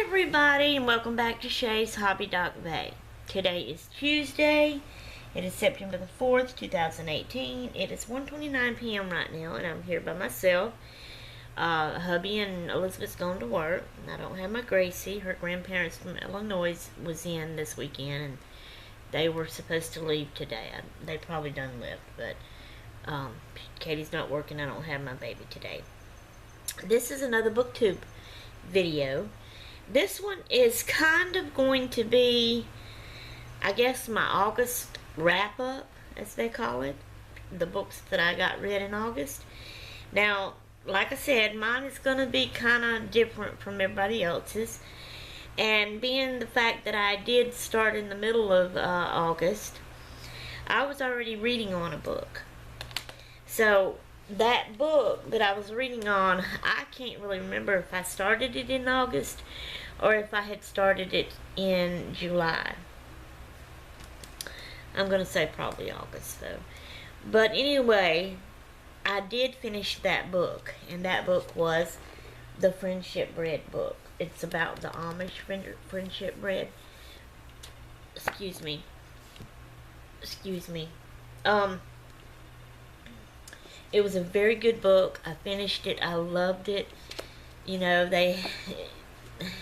everybody, and welcome back to Shay's Hobby Doc Bay. Today is Tuesday. It is September the 4th, 2018. It is 1:29 p.m. right now, and I'm here by myself. Hubby and Elizabeth's gone to work. I don't have my Gracie. Her grandparents from Illinois was in this weekend, and they were supposed to leave today. They probably done left, but Katie's not working. I don't have my baby today. This is another booktube video. This one is kind of going to be, I guess, my August wrap-up, as they call it. The books that I got read in August. Now, like I said, mine is going to be kind of different from everybody else's. And being the fact that I did start in the middle of August, I was already reading on a book. So, that book that I was reading on, I can't really remember if I started it in August or if I had started it in July. I'm going to say probably August though. But anyway, I did finish that book, and that book was the Friendship Bread book. It's about the Amish friendship bread. Excuse me. It was a very good book. I finished it. I loved it. You know, they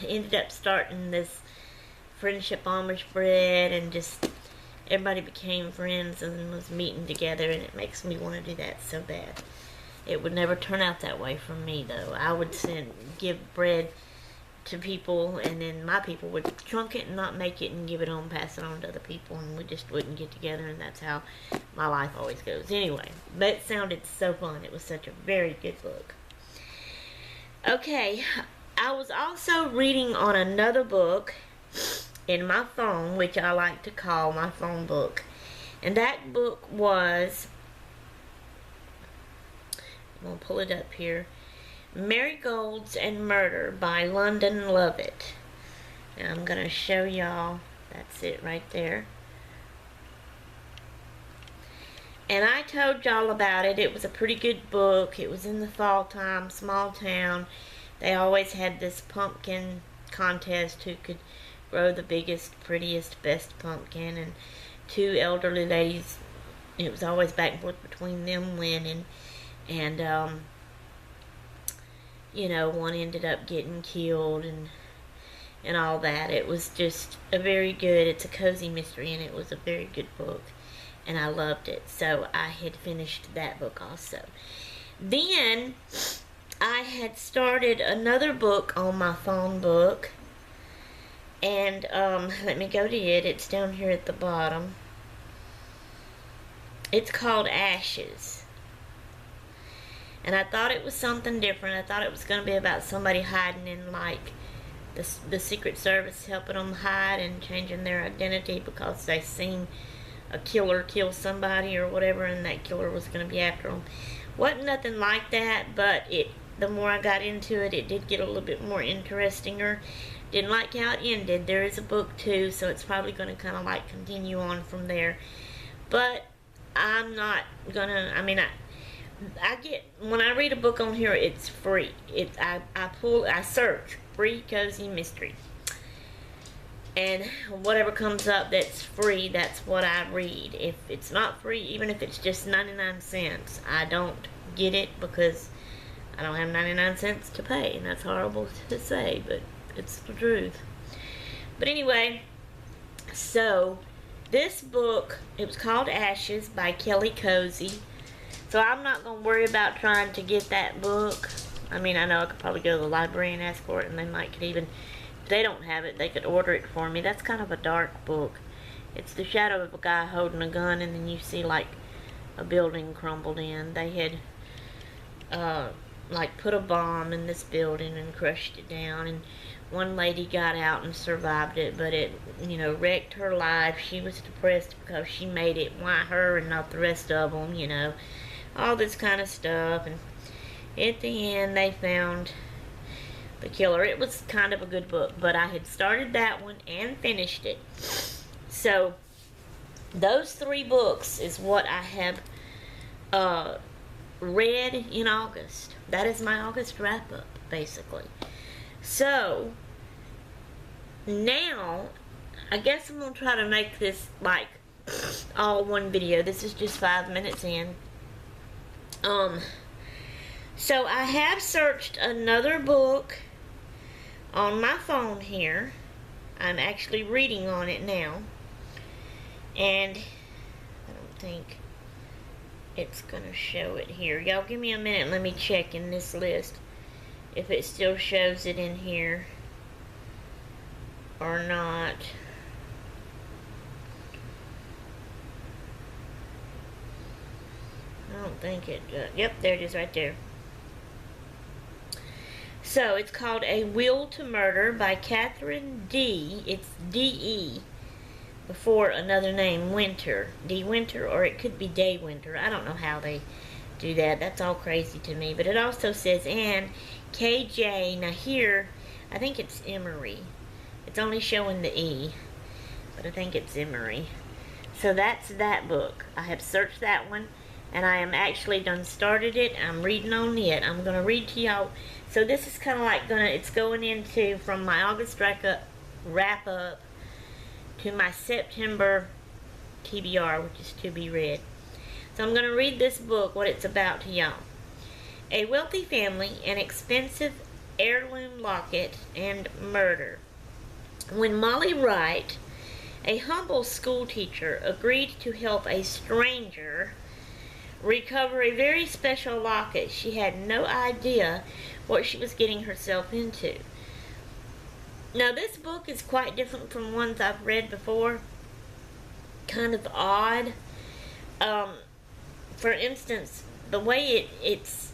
ended up starting this Friendship Amish bread, and just everybody became friends and was meeting together, and it makes me want to do that so bad. It would never turn out that way for me, though. I would give bread to people, and then my people would trunk it and not make it and give it on, pass it on to other people, and we just wouldn't get together, and that's how my life always goes. Anyway, but it sounded so fun. It was such a very good book. Okay, I was also reading on another book in my phone, which I like to call my phone book, and that book was, I'm going to pull it up here, Marigolds and Murder by London Lovett. Now I'm going to show y'all. That's it right there. And I told y'all about it. It was a pretty good book. It was in the fall time, small town. They always had this pumpkin contest, who could grow the biggest, prettiest, best pumpkin, and two elderly ladies, it was always back and forth between them winning, and you know, one ended up getting killed and all that. It was just a very good, it's a cozy mystery, and it was a very good book, and I loved it. So I had finished that book also. Then I had started another book on my phone book, and let me go to it. It's down here at the bottom. It's called Ashes. And I thought it was something different. I thought it was going to be about somebody hiding in, like, the Secret Service helping them hide and changing their identity because they seen a killer kill somebody or whatever, and that killer was going to be after them. Wasn't nothing like that, but the more I got into it, it did get a little bit more interestinger. Didn't like how it ended. There is a book 2, so it's probably going to kind of like continue on from there. But I'm not going to, I mean, I get, when I read a book on here, it's free. I search free cozy mystery, and whatever comes up that's free, that's what I read. If it's not free, even if it's just 99 cents, I don't get it because I don't have 99 cents to pay, and that's horrible to say, but it's the truth. But anyway, so this book, it was called Ashes by Kelly Cozy. So I'm not going to worry about trying to get that book. I mean, I know I could probably go to the library and ask for it, and they might could even, if they don't have it, they could order it for me. That's kind of a dark book. It's the shadow of a guy holding a gun, and then you see like a building crumbled in. They had like put a bomb in this building and crushed it down, and one lady got out and survived it, but it, you know, wrecked her life. She was depressed because she made it. Why her and not the rest of them, you know, all this kind of stuff. And at the end they found the killer. It was kind of a good book, but I had started that one and finished it. So those 3 books is what I have read in August. That is my August wrap-up, basically. So, now, I guess I'm going to try to make this like all one video. This is just 5 minutes in. So I have searched another book on my phone here. I'm actually reading on it now. And I don't think it's going to show it here. Y'all give me a minute. Let me check in this list if it still shows it in here or not. I don't think it does. Yep, there it is right there. So, it's called A Will to Murder by Catherine D. It's D-E before another name, Winter. D. Winter, or it could be Day Winter. I don't know how they do that. That's all crazy to me. But it also says Anne K.J. Now here, I think it's Emery. It's only showing the E, but I think it's Emery. So that's that book. I have searched that one, and I am actually done started it. I'm reading on it. I'm going to read to y'all. So this is kind of like it's going into from my August wrap up to my September TBR, which is to be read. So I'm going to read this book, what it's about to y'all. A wealthy family, an expensive heirloom locket, and murder. When Molly Wright, a humble school teacher, agreed to help a stranger recover a very special locket, she had no idea what she was getting herself into. Now, this book is quite different from ones I've read before. Kind of odd. For instance, the way it's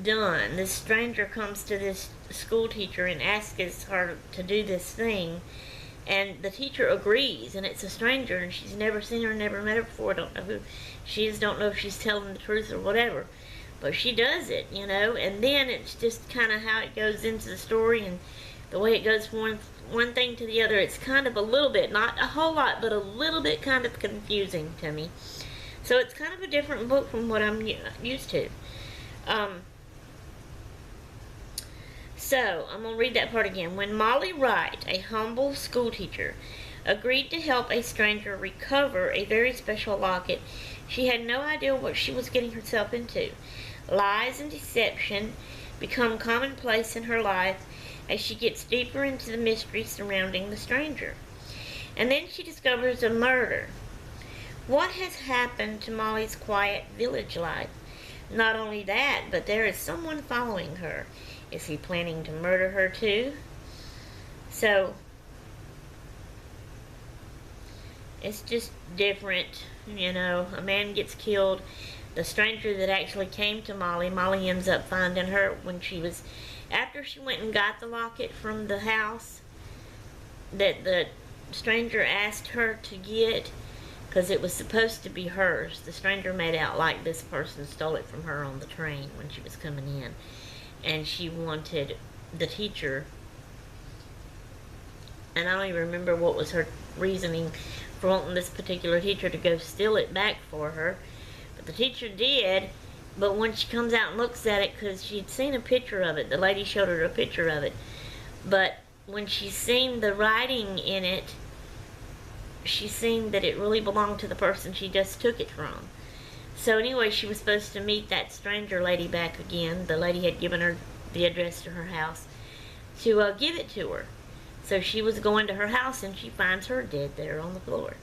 done. This stranger comes to this school teacher and asks her to do this thing, and the teacher agrees, and it's a stranger, and she's never seen her, never met her before, don't know who she is, don't know if she's telling the truth or whatever, but she does it, you know. And then it's just kind of how it goes into the story, and the way it goes from one thing to the other. It's kind of a little bit, not a whole lot, but a little bit kind of confusing to me. So it's kind of a different book from what I'm used to. So, I'm going to read that part again. When Molly Wright, a humble schoolteacher, agreed to help a stranger recover a very special locket, she had no idea what she was getting herself into. Lies and deception become commonplace in her life as she gets deeper into the mystery surrounding the stranger. And then she discovers a murder. What has happened to Molly's quiet village life? Not only that, but there is someone following her. Is he planning to murder her too? So, it's just different, you know. A man gets killed. The stranger that actually came to Molly ends up finding her when she was, after she went and got the locket from the house that the stranger asked her to get, because it was supposed to be hers. The stranger made out like this person stole it from her on the train when she was coming in. And she wanted the teacher, and I don't even remember what was her reasoning for wanting this particular teacher to go steal it back for her. But the teacher did, but when she comes out and looks at it, because she'd seen a picture of it, the lady showed her a picture of it, but when she seen the writing in it, she seen that it really belonged to the person she just took it from. So anyway, she was supposed to meet that stranger lady back again. The lady had given her the address to her house to give it to her. So she was going to her house, and she finds her dead there on the floor.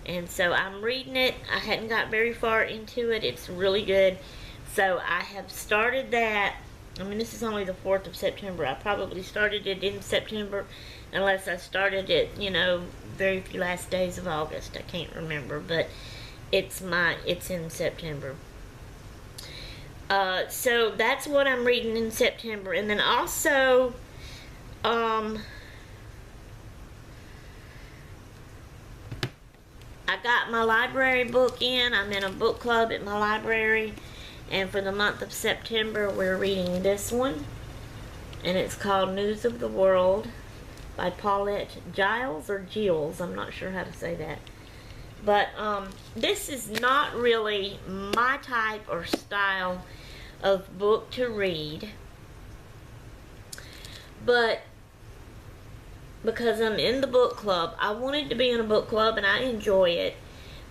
And so I'm reading it. I hadn't got very far into it. It's really good. So I have started that. I mean, this is only the 4th of September. I probably started it in September, unless I started it, you know, very few last days of August. I can't remember, but it's in September. So that's what I'm reading in September. And then also, I got my library book in. I'm in a book club at my library. And for the month of September, we're reading this one. And it's called News of the World by Paulette Giles or Giles. I'm not sure how to say that. But this is not really my type or style of book to read. But because I'm in the book club. I wanted to be in a book club, and I enjoy it.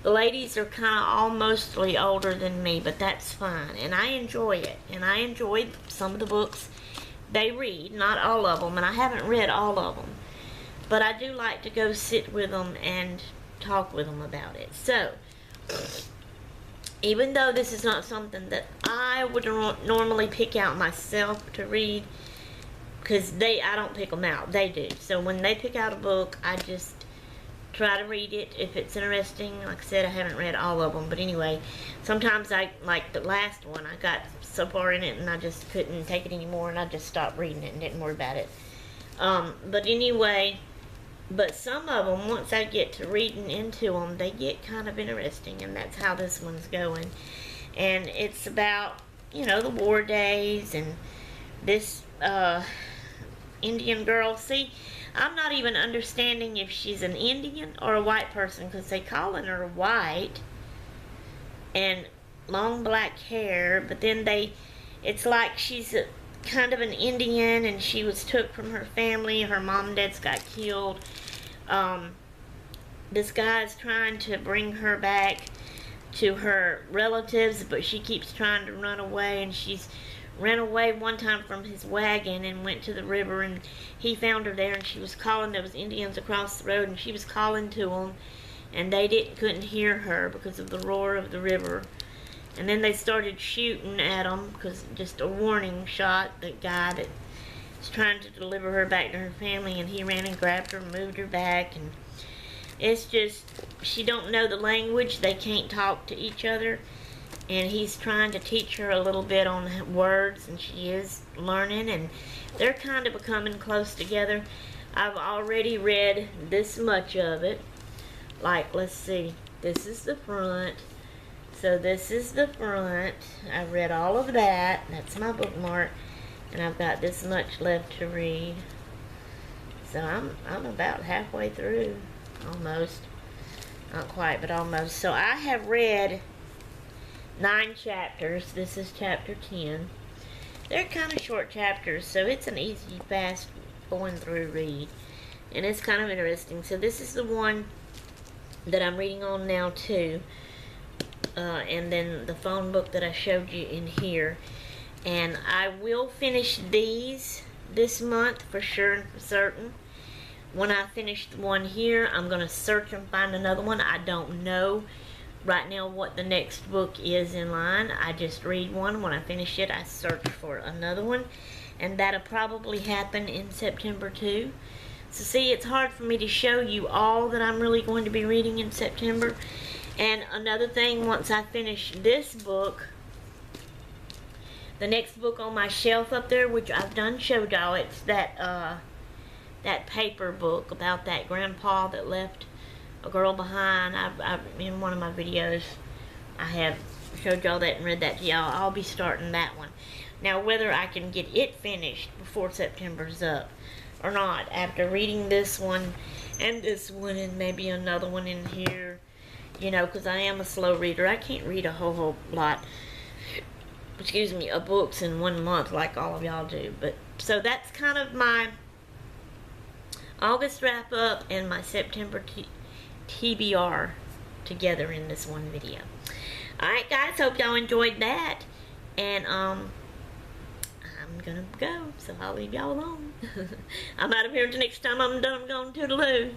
The ladies are kind of all mostly older than me, but that's fine, and I enjoy it. And I enjoy some of the books they read, not all of them, and I haven't read all of them. But I do like to go sit with them and talk with them about it. So, even though this is not something that I would normally pick out myself to read, because I don't pick them out, they do. So when they pick out a book, I just try to read it if it's interesting. Like I said, I haven't read all of them, but anyway, sometimes like the last one, I got so far in it and I just couldn't take it anymore, and I just stopped reading it and didn't worry about it. But anyway, but some of them, once I get to reading into them, they get kind of interesting, and that's how this one's going. And it's about, you know, the war days, and this Indian girl. See, I'm not even understanding if she's an Indian or a white person, because they calling her white and long black hair, but then it's like she's kind of an Indian, and she was took from her family. Her mom and dad's got killed. This guy's trying to bring her back to her relatives, but she keeps trying to run away, and she's ran away one time from his wagon and went to the river, and he found her there, and she was calling. There was Indians across the road, and she was calling to them, and they couldn't hear her because of the roar of the river. And then they started shooting at them, because just a warning shot, the guy that was trying to deliver her back to her family, and he ran and grabbed her and moved her back. And it's just, she don't know the language, they can't talk to each other, and he's trying to teach her a little bit on words, and she is learning, and they're kind of becoming close together. I've already read this much of it. Like, let's see, this is the front. So this is the front. I read all of that. That's my bookmark. And I've got this much left to read. So I'm about halfway through. Almost. Not quite, but almost. So I have read 9 chapters. This is chapter 10. They're kind of short chapters, so it's an easy, fast going through read. And it's kind of interesting. So this is the one that I'm reading on now too. And then the phone book that I showed you in here. And I will finish these this month for sure and for certain. When I finish the one here, I'm going to search and find another one. I don't know right now what the next book is in line. I just read one. When I finish it, I search for another one. And that'll probably happen in September too. So see, it's hard for me to show you all that I'm really going to be reading in September. And another thing, once I finish this book, the next book on my shelf up there, which I've done showed y'all, it's that paper book about that grandpa that left a girl behind. I've in one of my videos, I have showed y'all that and read that to y'all. I'll be starting that one. Now, whether I can get it finished before September's up or not, after reading this one and maybe another one in here, you know, because I am a slow reader. I can't read a whole lot, excuse me, of books in 1 month like all of y'all do. But so that's kind of my August wrap up and my September TBR together in this one video. Alright guys, hope y'all enjoyed that. And I'm gonna go, so I'll leave y'all alone. I'm out of here until next time I'm done. I'm going to the loo.